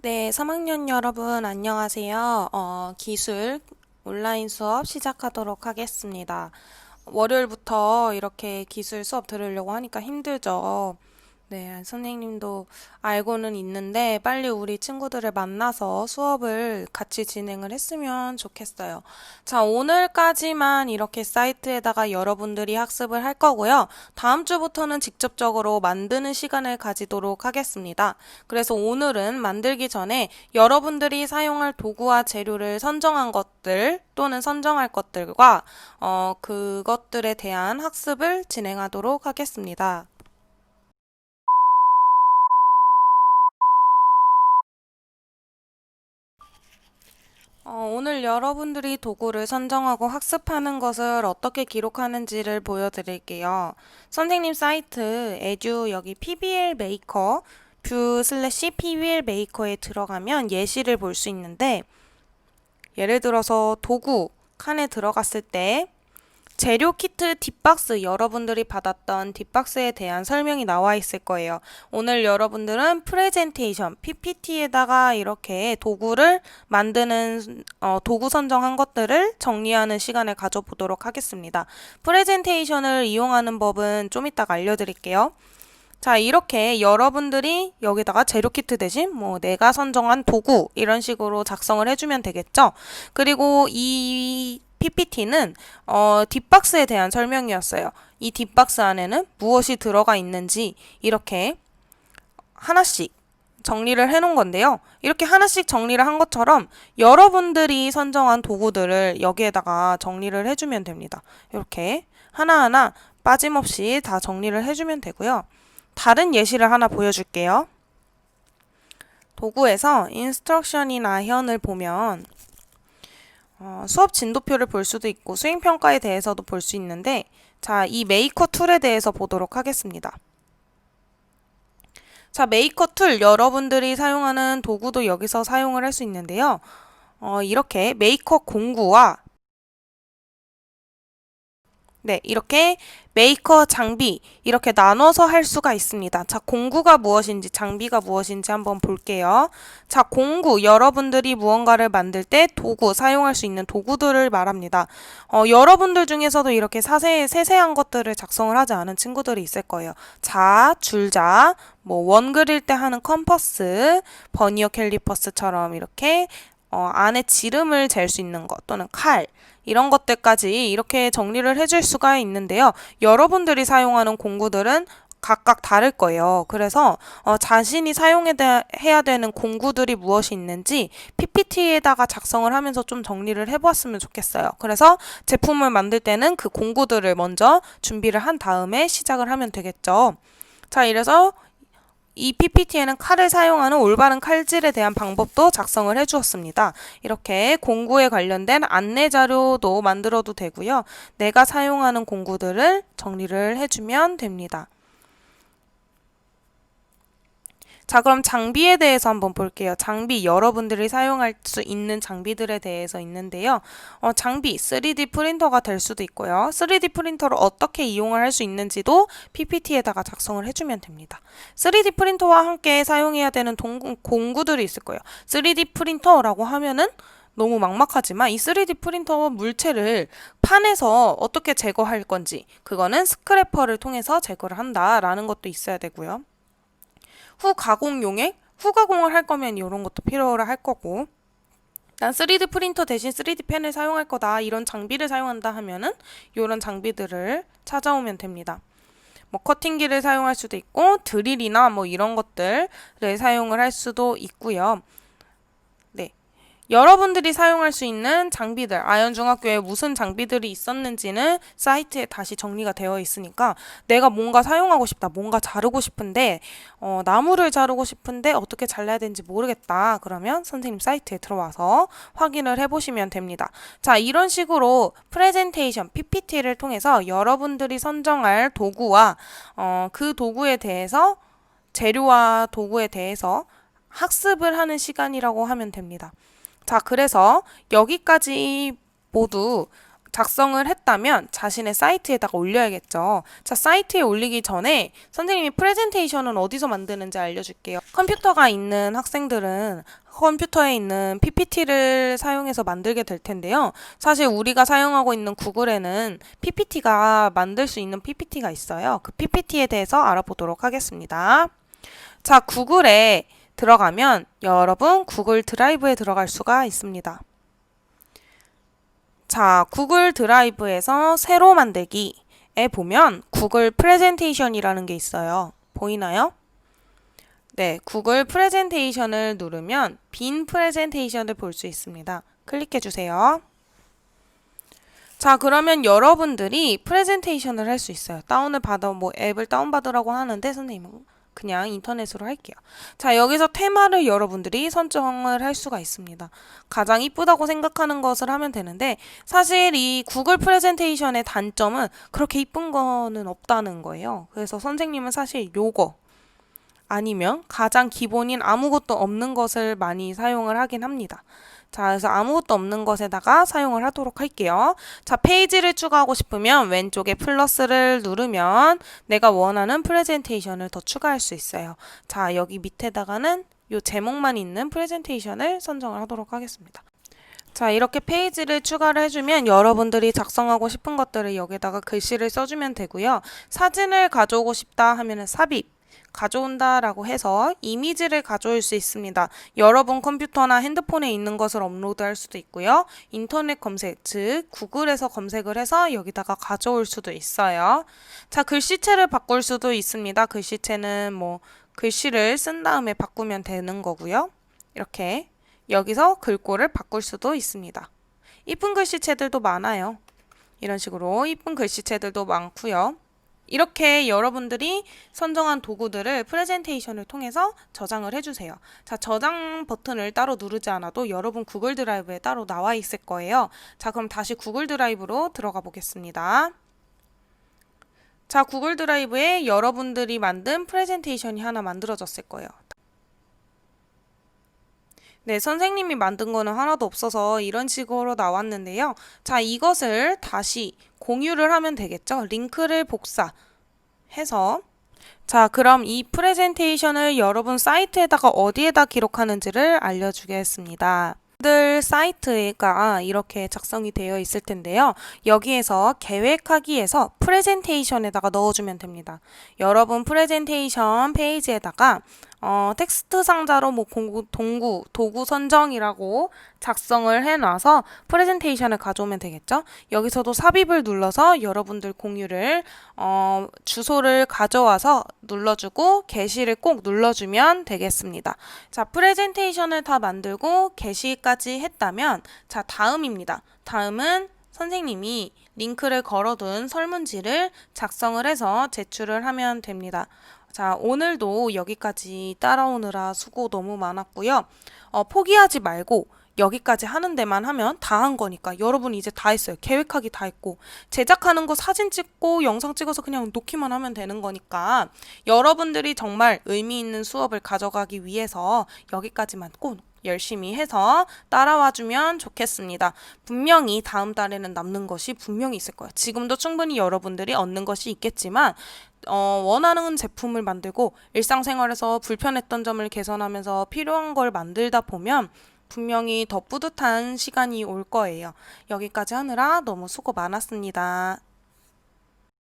네, 3학년 여러분 안녕하세요. 기술 온라인 수업 시작하도록 하겠습니다. 월요일부터 이렇게 기술 수업 들으려고 하니까 힘들죠. 네, 선생님도 알고는 있는데 빨리 우리 친구들을 만나서 수업을 같이 진행을 했으면 좋겠어요. 자, 오늘까지만 이렇게 사이트에다가 여러분들이 학습을 할 거고요. 다음 주부터는 직접적으로 만드는 시간을 가지도록 하겠습니다. 그래서 오늘은 만들기 전에 여러분들이 사용할 도구와 재료를 선정한 것들 또는 선정할 것들과 그것들에 대한 학습을 진행하도록 하겠습니다. 오늘 여러분들이 도구를 선정하고 학습하는 것을 어떻게 기록하는지를 보여드릴게요. 선생님 사이트 에듀 여기 PBL 메이커 뷰 슬래시 PBL 메이커에 들어가면 예시를 볼 수 있는데 예를 들어서 도구 칸에 들어갔을 때 재료 키트 딥박스 여러분들이 받았던 딥박스에 대한 설명이 나와 있을 거예요. 오늘 여러분들은 프레젠테이션 PPT에다가 이렇게 도구를 만드는 도구 선정한 것들을 정리하는 시간을 가져보도록 하겠습니다. 프레젠테이션을 이용하는 법은 좀 이따가 알려드릴게요. 자, 이렇게 여러분들이 여기다가 재료 키트 대신 뭐 내가 선정한 도구 이런 식으로 작성을 해주면 되겠죠. 그리고 이 PPT는 딥박스에 대한 설명이었어요. 이 딥박스 안에는 무엇이 들어가 있는지 이렇게 하나씩 정리를 해놓은 건데요. 이렇게 하나씩 정리를 한 것처럼 여러분들이 선정한 도구들을 여기에다가 정리를 해주면 됩니다. 이렇게 하나하나 빠짐없이 다 정리를 해주면 되고요. 다른 예시를 하나 보여줄게요. 도구에서 인스트럭션이나 현을 보면 수업 진도표를 볼 수도 있고 수행평가에 대해서도 볼 수 있는데 자, 이 메이커 툴에 대해서 보도록 하겠습니다. 자, 메이커 툴 여러분들이 사용하는 도구도 여기서 사용을 할 수 있는데요. 이렇게 메이커 공구와 네, 이렇게 메이커 장비 이렇게 나눠서 할 수가 있습니다. 자, 공구가 무엇인지 장비가 무엇인지 한번 볼게요. 자, 공구 여러분들이 무언가를 만들 때 도구 사용할 수 있는 도구들을 말합니다. 여러분들 중에서도 이렇게 세세한 것들을 작성을 하지 않은 친구들이 있을 거예요. 자, 줄자, 뭐 원 그릴 때 하는 컴퍼스, 버니어 캘리퍼스처럼 이렇게 안에 지름을 잴 수 있는 것 또는 칼 이런 것들까지 이렇게 정리를 해줄 수가 있는데요. 여러분들이 사용하는 공구들은 각각 다를 거예요. 그래서 자신이 사용해야 되는 공구들이 무엇이 있는지 PPT에다가 작성을 하면서 좀 정리를 해보았으면 좋겠어요. 그래서 제품을 만들 때는 그 공구들을 먼저 준비를 한 다음에 시작을 하면 되겠죠. 자, 이래서 이 PPT에는 칼을 사용하는 올바른 칼질에 대한 방법도 작성을 해주었습니다. 이렇게 공구에 관련된 안내 자료도 만들어도 되고요. 내가 사용하는 공구들을 정리를 해주면 됩니다. 자, 그럼 장비에 대해서 한번 볼게요. 장비, 여러분들이 사용할 수 있는 장비들에 대해서 있는데요. 장비, 3D 프린터가 될 수도 있고요. 3D 프린터를 어떻게 이용을 할 수 있는지도 PPT에다가 작성을 해주면 됩니다. 3D 프린터와 함께 사용해야 되는 공구들이 있을 거예요. 3D 프린터라고 하면은 너무 막막하지만 이 3D 프린터 물체를 판에서 어떻게 제거할 건지 그거는 스크래퍼를 통해서 제거를 한다라는 것도 있어야 되고요. 후 가공 용액? 후 가공을 할 거면 이런 것도 필요를 할 거고 난 3D 프린터 대신 3D 펜을 사용할 거다 이런 장비를 사용한다 하면은 이런 장비들을 찾아오면 됩니다. 뭐 커팅기를 사용할 수도 있고 드릴이나 뭐 이런 것들을 사용을 할 수도 있고요. 네. 여러분들이 사용할 수 있는 장비들, 아현중학교에 무슨 장비들이 있었는지는 사이트에 다시 정리가 되어 있으니까 내가 뭔가 사용하고 싶다, 뭔가 자르고 싶은데 나무를 자르고 싶은데 어떻게 잘라야 되는지 모르겠다. 그러면 선생님 사이트에 들어와서 확인을 해보시면 됩니다. 자, 이런 식으로 프레젠테이션, PPT를 통해서 여러분들이 선정할 도구와 그 도구에 대해서 재료와 도구에 대해서 학습을 하는 시간이라고 하면 됩니다. 자, 그래서 여기까지 모두 작성을 했다면 자신의 사이트에다가 올려야겠죠. 자, 사이트에 올리기 전에 선생님이 프레젠테이션은 어디서 만드는지 알려줄게요. 컴퓨터가 있는 학생들은 컴퓨터에 있는 PPT를 사용해서 만들게 될 텐데요. 사실 우리가 사용하고 있는 구글에는 PPT가 만들 수 있는 PPT가 있어요. 그 PPT에 대해서 알아보도록 하겠습니다. 자, 구글에 들어가면 여러분 구글 드라이브에 들어갈 수가 있습니다. 자, 구글 드라이브에서 새로 만들기에 보면 구글 프레젠테이션이라는 게 있어요. 보이나요? 네, 구글 프레젠테이션을 누르면 빈 프레젠테이션을 볼 수 있습니다. 클릭해 주세요. 자, 그러면 여러분들이 프레젠테이션을 할 수 있어요. 앱을 다운받으라고 하는데 선생님은 그냥 인터넷으로 할게요. 자, 여기서 테마를 여러분들이 선정을 할 수가 있습니다. 가장 이쁘다고 생각하는 것을 하면 되는데 사실 이 구글 프레젠테이션의 단점은 그렇게 이쁜 거는 없다는 거예요. 그래서 선생님은 사실 요거 아니면 가장 기본인 아무것도 없는 것을 많이 사용을 하긴 합니다. 자, 그래서 아무것도 없는 것에다가 사용을 하도록 할게요. 자, 페이지를 추가하고 싶으면 왼쪽에 플러스를 누르면 내가 원하는 프레젠테이션을 더 추가할 수 있어요. 자, 여기 밑에다가는 요 제목만 있는 프레젠테이션을 선정을 하도록 하겠습니다. 자, 이렇게 페이지를 추가를 해주면 여러분들이 작성하고 싶은 것들을 여기다가 글씨를 써주면 되고요. 사진을 가져오고 싶다 하면은 삽입 가져온다 라고 해서 이미지를 가져올 수 있습니다. 여러분 컴퓨터나 핸드폰에 있는 것을 업로드할 수도 있고요. 인터넷 검색, 즉 구글에서 검색을 해서 여기다가 가져올 수도 있어요. 자, 글씨체를 바꿀 수도 있습니다. 글씨체는 뭐 글씨를 쓴 다음에 바꾸면 되는 거고요. 이렇게 여기서 글꼴을 바꿀 수도 있습니다. 이쁜 글씨체들도 많아요. 이런 식으로 이쁜 글씨체들도 많고요. 이렇게 여러분들이 선정한 도구들을 프레젠테이션을 통해서 저장을 해주세요. 자, 저장 버튼을 따로 누르지 않아도 여러분 구글 드라이브에 따로 나와 있을 거예요. 자, 그럼 다시 구글 드라이브로 들어가 보겠습니다. 자, 구글 드라이브에 여러분들이 만든 프레젠테이션이 하나 만들어졌을 거예요. 네, 선생님이 만든 거는 하나도 없어서 이런 식으로 나왔는데요. 자, 이것을 다시 공유를 하면 되겠죠? 링크를 복사해서 자, 그럼 이 프레젠테이션을 여러분 사이트에다가 어디에다 기록하는지를 알려주겠습니다. 들 사이트가 이렇게 작성이 되어 있을 텐데요. 여기에서 계획하기에서 프레젠테이션에다가 넣어주면 됩니다. 여러분 프레젠테이션 페이지에다가 텍스트 상자로 뭐 도구 선정이라고 작성을 해놔서 프레젠테이션을 가져오면 되겠죠. 여기서도 삽입을 눌러서 여러분들 공유를 주소를 가져와서 눌러주고 게시를 꼭 눌러주면 되겠습니다. 자, 프레젠테이션을 다 만들고 게시까지 했다면 자, 다음입니다. 다음은 선생님이 링크를 걸어둔 설문지를 작성을 해서 제출을 하면 됩니다. 자, 오늘도 여기까지 따라오느라 수고 너무 많았고요. 포기하지 말고 여기까지 하는 데만 하면 다 한 거니까 여러분 이제 다 했어요. 계획하기 다 했고 제작하는 거 사진 찍고 영상 찍어서 그냥 놓기만 하면 되는 거니까 여러분들이 정말 의미 있는 수업을 가져가기 위해서 여기까지만 꼭 열심히 해서 따라와 주면 좋겠습니다. 분명히 다음 달에는 남는 것이 분명히 있을 거예요. 지금도 충분히 여러분들이 얻는 것이 있겠지만 원하는 제품을 만들고 일상생활에서 불편했던 점을 개선하면서 필요한 걸 만들다 보면 분명히 더 뿌듯한 시간이 올 거예요. 여기까지 하느라 너무 수고 많았습니다.